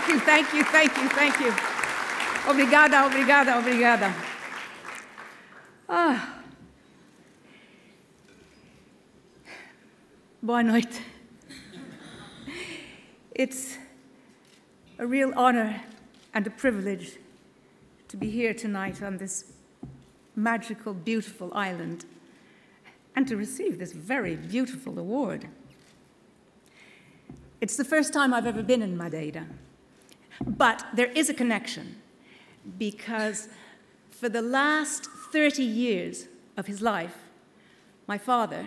Thank you, thank you, thank you, thank you. Obrigada, obrigada, obrigada. Ah. Boa noite. It's a real honor and a privilege to be here tonight on this magical, beautiful island and to receive this very beautiful award. It's the first time I've ever been in Madeira, but there is a connection because for the last 30 years of his life, my father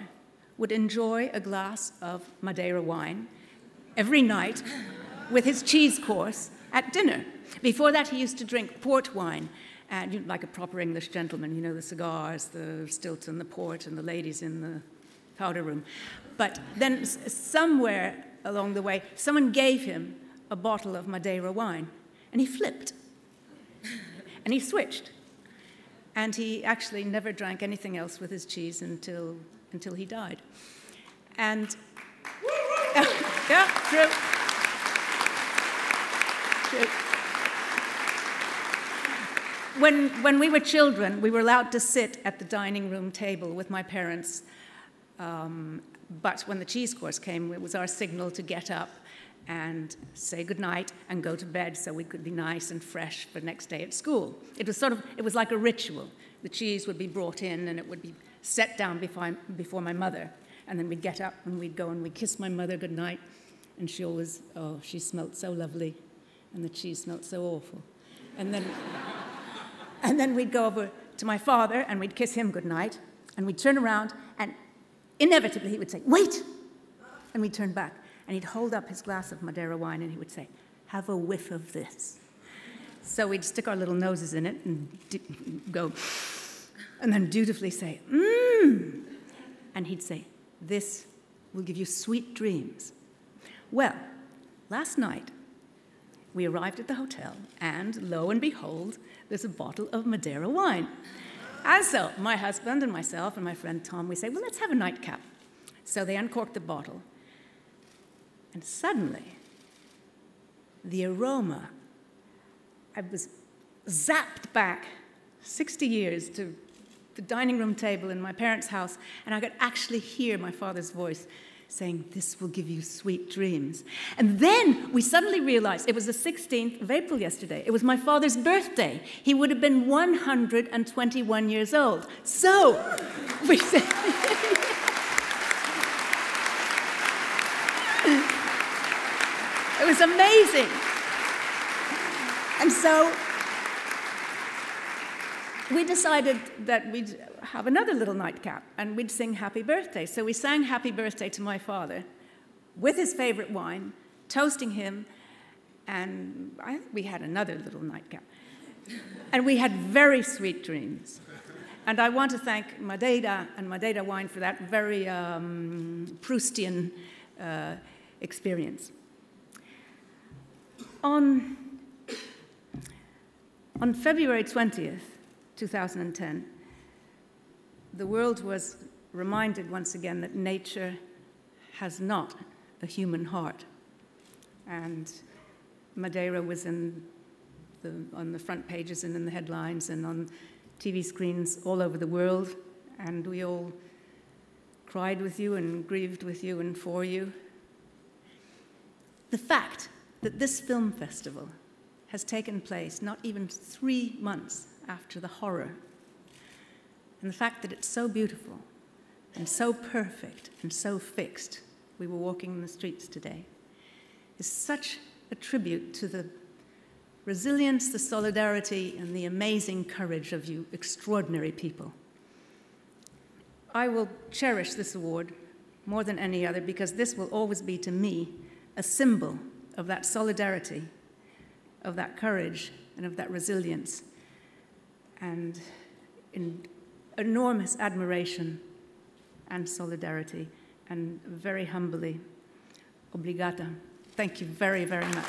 would enjoy a glass of Madeira wine every night with his cheese course at dinner. Before that, he used to drink port wine, and like a proper English gentleman, you know, the cigars, the Stilton, the port, and the ladies in the powder room. But then somewhere along the way, someone gave him a bottle of Madeira wine, and he flipped, and he switched. And he actually never drank anything else with his cheese until he died. And, yeah, true. True. When we were children, we were allowed to sit at the dining room table with my parents, but when the cheese course came, it was our signal to get up and say goodnight and go to bed so we could be nice and fresh for the next day at school. It was like a ritual. The cheese would be brought in and it would be set down before my mother, and then we'd get up and we'd go and we'd kiss my mother goodnight, and she always, oh, she smelled so lovely, and the cheese smelled so awful. And then we'd go over to my father and we'd kiss him goodnight, and we'd turn around and inevitably he would say, wait! And we'd turn back and he'd hold up his glass of Madeira wine and he would say, have a whiff of this. So we'd stick our little noses in it and go, and then dutifully say, mmm. And he'd say, this will give you sweet dreams. Well, last night, we arrived at the hotel, and lo and behold, there's a bottle of Madeira wine. And so my husband and myself and my friend Tom, we say, well, let's have a nightcap. So they uncorked the bottle. And suddenly, the aroma, I was zapped back 60 years to the dining room table in my parents' house, and I could actually hear my father's voice saying, this will give you sweet dreams. And then we suddenly realized it was the 16th of April yesterday. It was my father's birthday. He would have been 121 years old. So we said, it was amazing. And so we decided that we'd have another little nightcap and we'd sing happy birthday. So we sang happy birthday to my father with his favorite wine, toasting him, and we had another little nightcap. And we had very sweet dreams. And I want to thank Madeira and Madeira wine for that very Proustian experience. On February 20th, 2010, the world was reminded once again that nature has not a human heart. And Madeira was on the front pages and in the headlines and on TV screens all over the world, and we all cried with you and grieved with you and for you. The fact that this film festival has taken place not even 3 months after the horror, and the fact that it's so beautiful and so perfect and so fixed, we were walking in the streets today, is such a tribute to the resilience, the solidarity, and the amazing courage of you extraordinary people. I will cherish this award more than any other because this will always be, to me, a symbol of that solidarity, of that courage, and of that resilience, and in enormous admiration and solidarity, and very humbly, obrigada. Thank you very, very much.